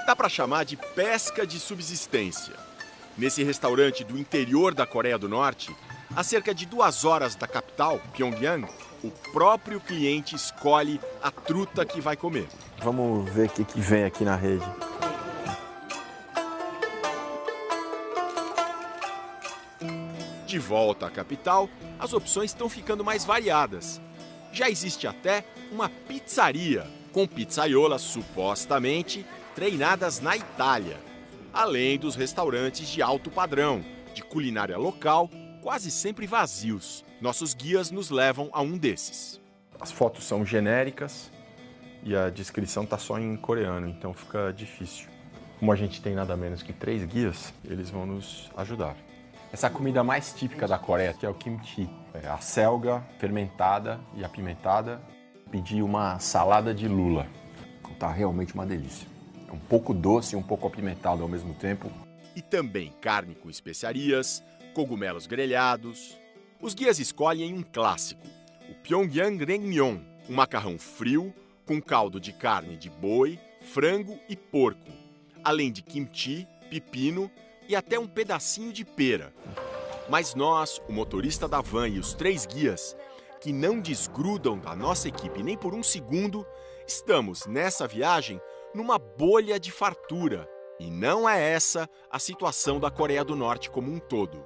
Dá para chamar de pesca de subsistência. Nesse restaurante do interior da Coreia do Norte, a cerca de 2 horas da capital, Pyongyang, o próprio cliente escolhe a truta que vai comer. Vamos ver o que vem aqui na rede. De volta à capital, as opções estão ficando mais variadas. Já existe até uma pizzaria, com pizzaiolas supostamente treinadas na Itália, além dos restaurantes de alto padrão, de culinária local, quase sempre vazios. Nossos guias nos levam a um desses. As fotos são genéricas e a descrição está só em coreano, então fica difícil. Como a gente tem nada menos que 3 guias, eles vão nos ajudar. Essa é a comida mais típica da Coreia, que é o kimchi. É a selga fermentada e apimentada. Pedi uma salada de lula. Tá realmente uma delícia. É um pouco doce e um pouco apimentado ao mesmo tempo. E também carne com especiarias, cogumelos grelhados. Os guias escolhem um clássico, o Pyongyang Naengmyeon, um macarrão frio com caldo de carne de boi, frango e porco, além de kimchi, pepino e até um pedacinho de pera. Mas nós, o motorista da van e os 3 guias, que não desgrudam da nossa equipe nem por um segundo, estamos nessa viagem numa bolha de fartura. E não é essa a situação da Coreia do Norte como um todo.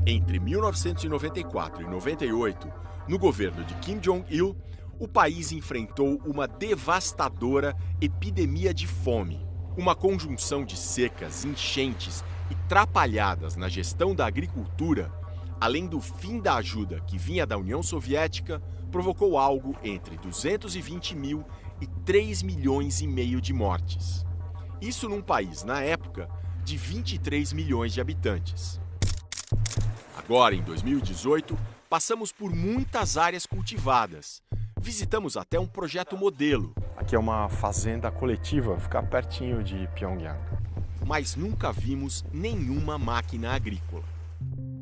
Entre 1994 e 98, no governo de Kim Jong-il, o país enfrentou uma devastadora epidemia de fome. Uma conjunção de secas, enchentes e trapalhadas na gestão da agricultura, além do fim da ajuda que vinha da União Soviética, provocou algo entre 220 mil e 3 milhões e meio de mortes. Isso num país, na época, de 23 milhões de habitantes. Agora, em 2018, passamos por muitas áreas cultivadas. Visitamos até um projeto modelo. Aqui é uma fazenda coletiva, fica pertinho de Pyongyang. Mas nunca vimos nenhuma máquina agrícola.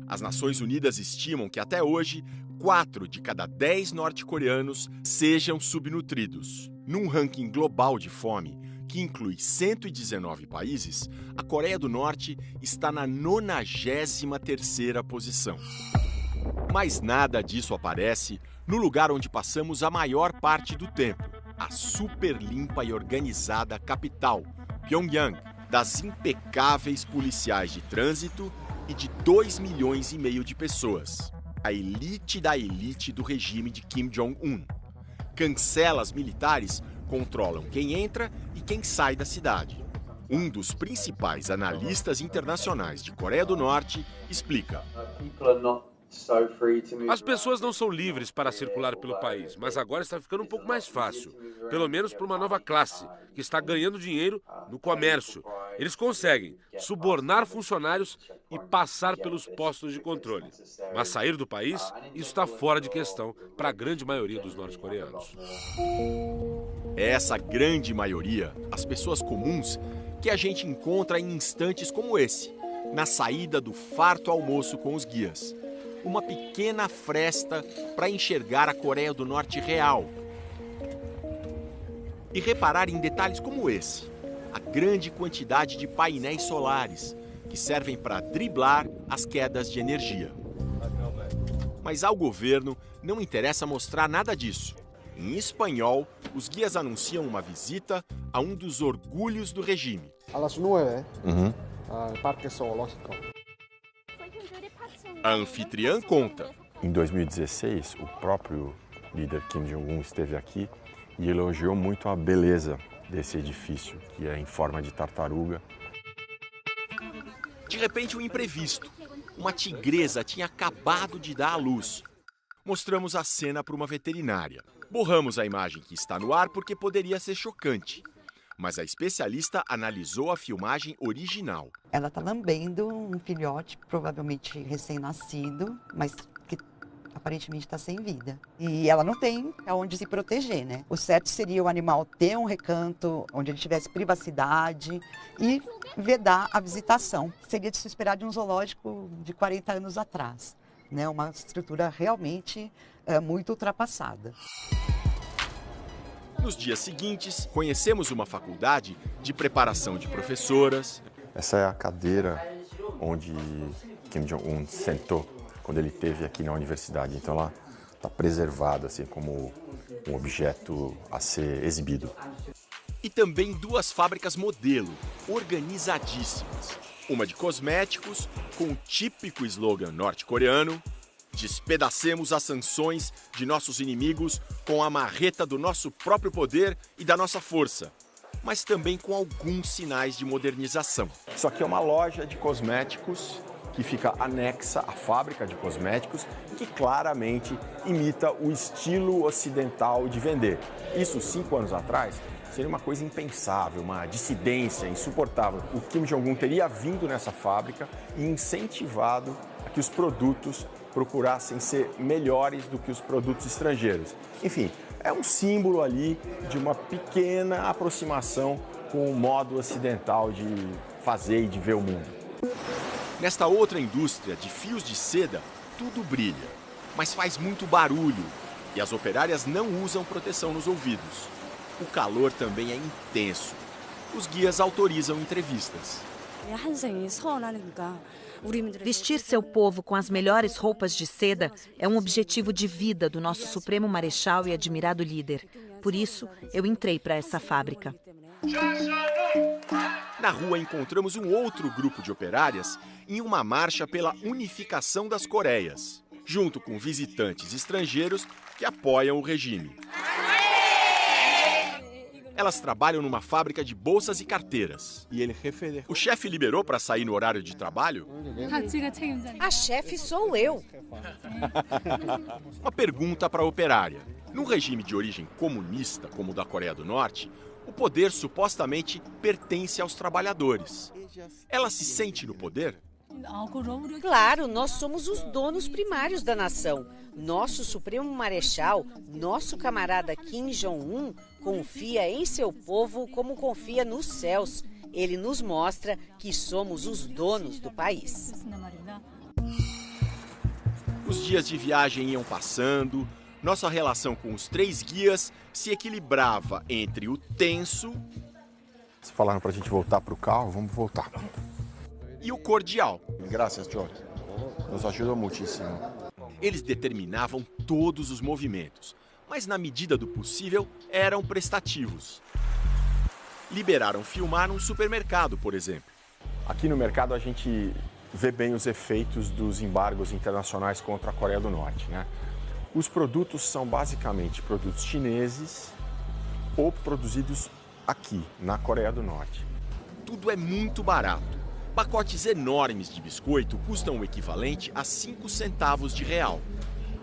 As Nações Unidas estimam que até hoje, 4 de cada 10 norte-coreanos sejam subnutridos. Num ranking global de fome, que inclui 119 países, a Coreia do Norte está na 93ª posição. Mas nada disso aparece no lugar onde passamos a maior parte do tempo, a super limpa e organizada capital, Pyongyang, das impecáveis policiais de trânsito e de 2 milhões e meio de pessoas. A elite da elite do regime de Kim Jong-un. Cancelas militares controlam quem entra e quem sai da cidade. Um dos principais analistas internacionais de Coreia do Norte explica: as pessoas não são livres para circular pelo país, mas agora está ficando um pouco mais fácil, pelo menos para uma nova classe, que está ganhando dinheiro no comércio. Eles conseguem subornar funcionários e passar pelos postos de controle. Mas sair do país, isso está fora de questão para a grande maioria dos norte-coreanos. É essa grande maioria, as pessoas comuns, que a gente encontra em instantes como esse, na saída do farto almoço com os guias. Uma pequena fresta para enxergar a Coreia do Norte real. E reparar em detalhes como esse, a grande quantidade de painéis solares, que servem para driblar as quedas de energia. Mas ao governo não interessa mostrar nada disso. Em espanhol, os guias anunciam uma visita a um dos orgulhos do regime. A las 9, Parque Zoológico. A anfitriã conta. Em 2016, o próprio líder Kim Jong-un esteve aqui e elogiou muito a beleza desse edifício, que é em forma de tartaruga. De repente, um imprevisto. Uma tigresa tinha acabado de dar à luz. Mostramos a cena para uma veterinária. Borramos a imagem que está no ar porque poderia ser chocante. Mas a especialista analisou a filmagem original. Ela está lambendo um filhote, provavelmente recém-nascido, mas que aparentemente está sem vida. E ela não tem aonde se proteger, né? O certo seria o animal ter um recanto onde ele tivesse privacidade e vedar a visitação. Seria de se esperar de um zoológico de 40 anos atrás, né? Uma estrutura realmente muito ultrapassada. Nos dias seguintes, conhecemos uma faculdade de preparação de professoras. Essa é a cadeira onde Kim Jong-un sentou quando ele esteve aqui na universidade. Então ela está preservada assim, como um objeto a ser exibido. E também 2 fábricas modelo, organizadíssimas. Uma de cosméticos, com o típico slogan norte-coreano: despedacemos as sanções de nossos inimigos com a marreta do nosso próprio poder e da nossa força, mas também com alguns sinais de modernização. Isso aqui é uma loja de cosméticos que fica anexa à fábrica de cosméticos, que claramente imita o estilo ocidental de vender. Isso 5 anos atrás seria uma coisa impensável, uma dissidência insuportável. O Kim Jong-un teria vindo nessa fábrica e incentivado a que os produtos procurassem ser melhores do que os produtos estrangeiros. Enfim, é um símbolo ali de uma pequena aproximação com o modo ocidental de fazer e de ver o mundo. Nesta outra indústria de fios de seda, tudo brilha, mas faz muito barulho e as operárias não usam proteção nos ouvidos. O calor também é intenso. Os guias autorizam entrevistas. Vestir seu povo com as melhores roupas de seda é um objetivo de vida do nosso Supremo Marechal e admirado líder. Por isso, eu entrei para essa fábrica. Na rua encontramos um outro grupo de operárias em uma marcha pela unificação das Coreias, junto com visitantes estrangeiros que apoiam o regime. Elas trabalham numa fábrica de bolsas e carteiras. O chefe liberou para sair no horário de trabalho? A chefe sou eu. Uma pergunta para a operária. Num regime de origem comunista, como o da Coreia do Norte, o poder supostamente pertence aos trabalhadores. Ela se sente no poder? Claro, nós somos os donos primários da nação. Nosso Supremo Marechal, nosso camarada Kim Jong-un, confia em seu povo como confia nos céus. Ele nos mostra que somos os donos do país. Os dias de viagem iam passando, nossa relação com os 3 guias se equilibrava entre o tenso... Se falaram para a gente voltar para o carro, vamos voltar. E o cordial. Graças, Jorge. Nos ajudou muitíssimo. Eles determinavam todos os movimentos, mas na medida do possível eram prestativos. Liberaram filmar num supermercado, por exemplo. Aqui no mercado a gente vê bem os efeitos dos embargos internacionais contra a Coreia do Norte, né? Os produtos são basicamente produtos chineses ou produzidos aqui, na Coreia do Norte. Tudo é muito barato. Pacotes enormes de biscoito custam o equivalente a 5 centavos de real.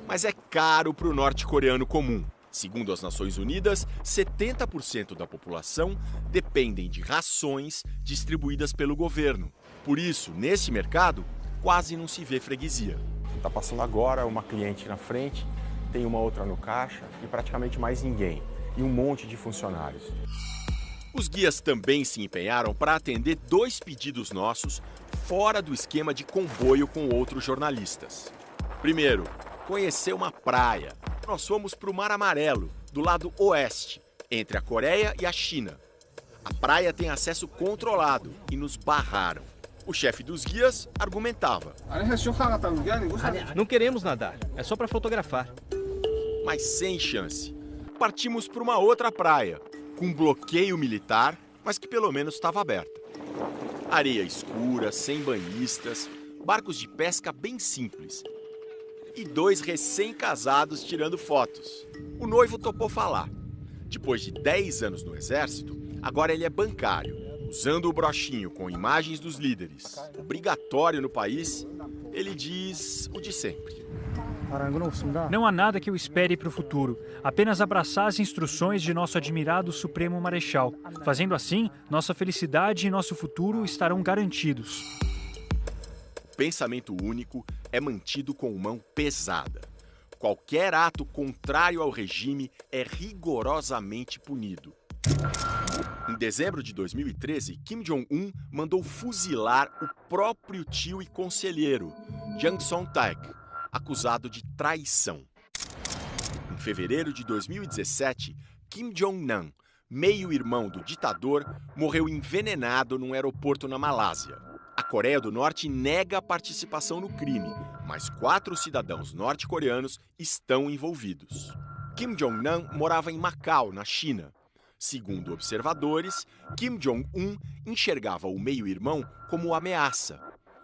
Mas é caro para o norte-coreano comum. Segundo as Nações Unidas, 70% da população dependem de rações distribuídas pelo governo. Por isso, nesse mercado, quase não se vê freguesia. Está passando agora uma cliente na frente, tem uma outra no caixa e praticamente mais ninguém. E um monte de funcionários. Os guias também se empenharam para atender 2 pedidos nossos fora do esquema de comboio com outros jornalistas. Primeiro, conhecer uma praia. Nós fomos para o Mar Amarelo, do lado oeste, entre a Coreia e a China. A praia tem acesso controlado e nos barraram. O chefe dos guias argumentava. Não queremos nadar, é só para fotografar. Mas sem chance. Partimos para uma outra praia, com bloqueio militar, mas que pelo menos estava aberta. Areia escura, sem banhistas, barcos de pesca bem simples. E 2 recém-casados tirando fotos. O noivo topou falar. Depois de 10 anos no exército, agora ele é bancário, usando o brochinho com imagens dos líderes. Obrigatório no país, ele diz o de sempre. Não há nada que eu espere para o futuro, apenas abraçar as instruções de nosso admirado Supremo Marechal. Fazendo assim, nossa felicidade e nosso futuro estarão garantidos. O pensamento único é mantido com mão pesada. Qualquer ato contrário ao regime é rigorosamente punido. Em dezembro de 2013, Kim Jong-un mandou fuzilar o próprio tio e conselheiro, Jang Song-taek, acusado de traição. Em fevereiro de 2017, Kim Jong-nam, meio-irmão do ditador, morreu envenenado num aeroporto na Malásia. A Coreia do Norte nega a participação no crime, mas 4 cidadãos norte-coreanos estão envolvidos. Kim Jong-nam morava em Macau, na China. Segundo observadores, Kim Jong-un enxergava o meio-irmão como ameaça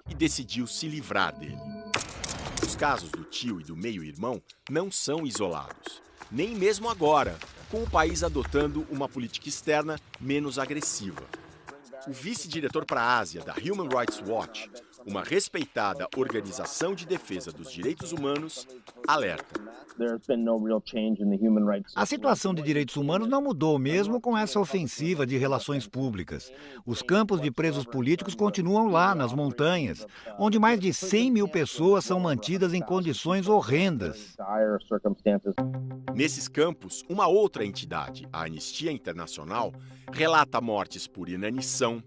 e decidiu se livrar dele. Os casos do tio e do meio-irmão não são isolados, nem mesmo agora, com o país adotando uma política externa menos agressiva. O vice-diretor para a Ásia da Human Rights Watch, uma respeitada organização de defesa dos direitos humanos, alerta. A situação de direitos humanos não mudou mesmo com essa ofensiva de relações públicas. Os campos de presos políticos continuam lá, nas montanhas, onde mais de 100 mil pessoas são mantidas em condições horrendas. Nesses campos, uma outra entidade, a Anistia Internacional, relata mortes por inanição,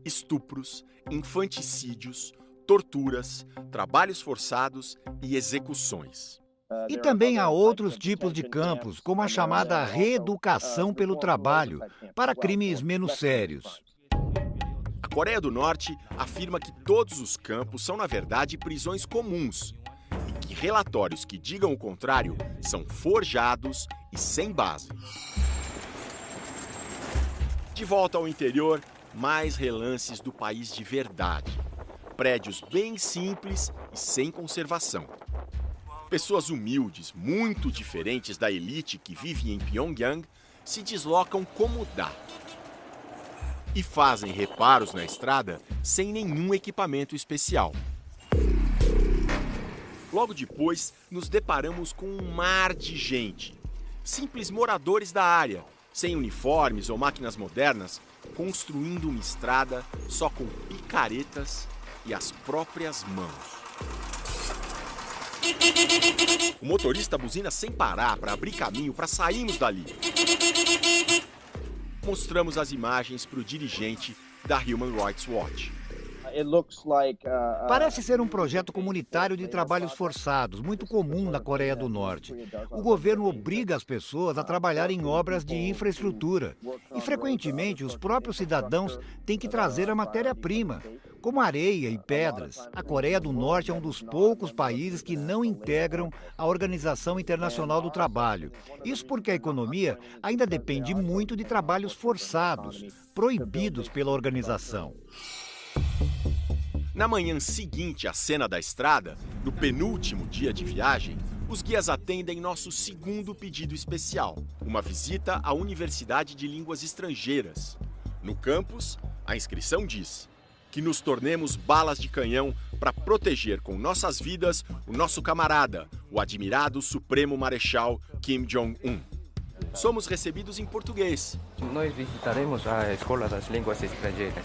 estupros, infanticídios, torturas, trabalhos forçados e execuções. E também há outros tipos de campos, como a chamada reeducação pelo trabalho, para crimes menos sérios. A Coreia do Norte afirma que todos os campos são, na verdade, prisões comuns e que relatórios que digam o contrário são forjados e sem base. De volta ao interior, mais relances do país de verdade. Prédios bem simples e sem conservação. Pessoas humildes, muito diferentes da elite que vive em Pyongyang, se deslocam como dá. E fazem reparos na estrada sem nenhum equipamento especial. Logo depois, nos deparamos com um mar de gente. Simples moradores da área, sem uniformes ou máquinas modernas, construindo uma estrada só com picaretas e as próprias mãos. O motorista buzina sem parar para abrir caminho para sairmos dali. Mostramos as imagens para o dirigente da Human Rights Watch. Parece ser um projeto comunitário de trabalhos forçados, muito comum na Coreia do Norte. O governo obriga as pessoas a trabalhar em obras de infraestrutura. E, frequentemente, os próprios cidadãos têm que trazer a matéria-prima, como areia e pedras. A Coreia do Norte é um dos poucos países que não integram a Organização Internacional do Trabalho. Isso porque a economia ainda depende muito de trabalhos forçados, proibidos pela organização. Na manhã seguinte à cena da estrada, no penúltimo dia de viagem, os guias atendem nosso segundo pedido especial, uma visita à Universidade de Línguas Estrangeiras. No campus, a inscrição diz que nos tornemos balas de canhão para proteger com nossas vidas o nosso camarada, o admirado Supremo Marechal Kim Jong-un. Somos recebidos em português. Nós visitaremos a Escola das Línguas Estrangeiras.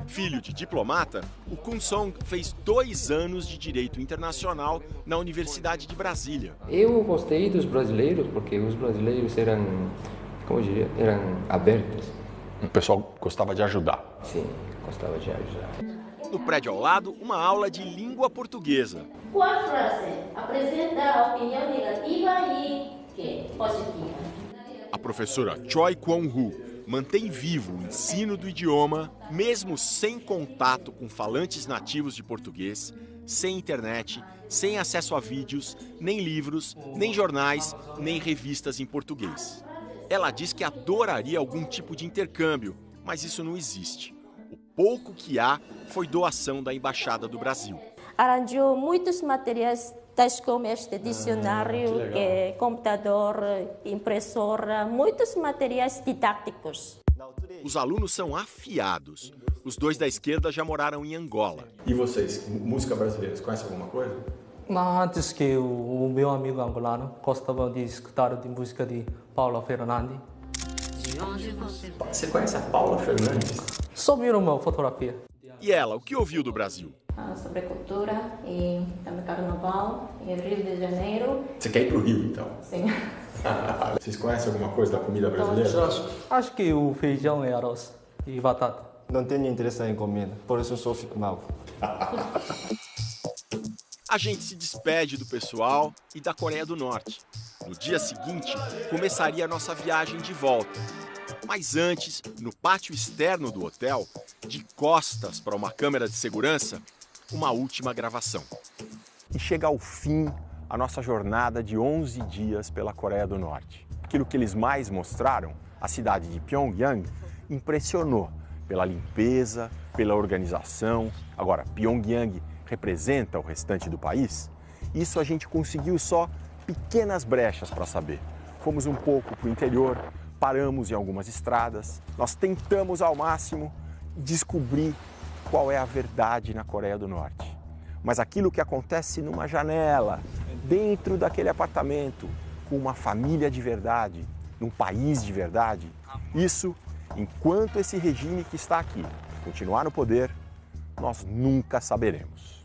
Filho de diplomata, o Kun Song fez 2 anos de Direito Internacional na Universidade de Brasília. Eu gostei dos brasileiros porque os brasileiros eram, como eu diria, eram abertos. O pessoal gostava de ajudar. Sim, gostava de ajudar. No prédio ao lado, uma aula de língua portuguesa. Qual frase apresenta a opinião negativa e positiva? A professora Choi Kwon-hu mantém vivo o ensino do idioma, mesmo sem contato com falantes nativos de português, sem internet, sem acesso a vídeos, nem livros, nem jornais, nem revistas em português. Ela diz que adoraria algum tipo de intercâmbio, mas isso não existe. O pouco que há foi doação da Embaixada do Brasil. Arranjou muitos materiais, tais como este dicionário, computador, impressora, muitos materiais didáticos. Os alunos são afiados. Os 2 da esquerda já moraram em Angola. E vocês, música brasileira, vocês conhecem alguma coisa? Antes que o meu amigo angolano gostava de escutar de música de Paula Fernandes. Você conhece a Paula Fernandes? Só viram uma fotografia. E ela, o que ouviu do Brasil? Sobre cultura e também carnaval e Rio de Janeiro. Você quer ir pro Rio, então? Sim. Vocês conhecem alguma coisa da comida brasileira? Acho que o feijão e arroz e batata. Não tenho interesse em comida, por isso eu só fico mal. A gente se despede do pessoal e da Coreia do Norte. No dia seguinte, começaria a nossa viagem de volta. Mas antes, no pátio externo do hotel, de costas para uma câmera de segurança, uma última gravação. E chega ao fim a nossa jornada de 11 dias pela Coreia do Norte. Aquilo que eles mais mostraram, a cidade de Pyongyang, impressionou pela limpeza, pela organização. Agora, Pyongyang representa o restante do país? Isso a gente conseguiu só pequenas brechas para saber. Fomos um pouco para o interior, paramos em algumas estradas, nós tentamos ao máximo descobrir qual é a verdade na Coreia do Norte. Mas aquilo que acontece numa janela, dentro daquele apartamento, com uma família de verdade, num país de verdade, isso, enquanto esse regime que está aqui continuar no poder, nós nunca saberemos.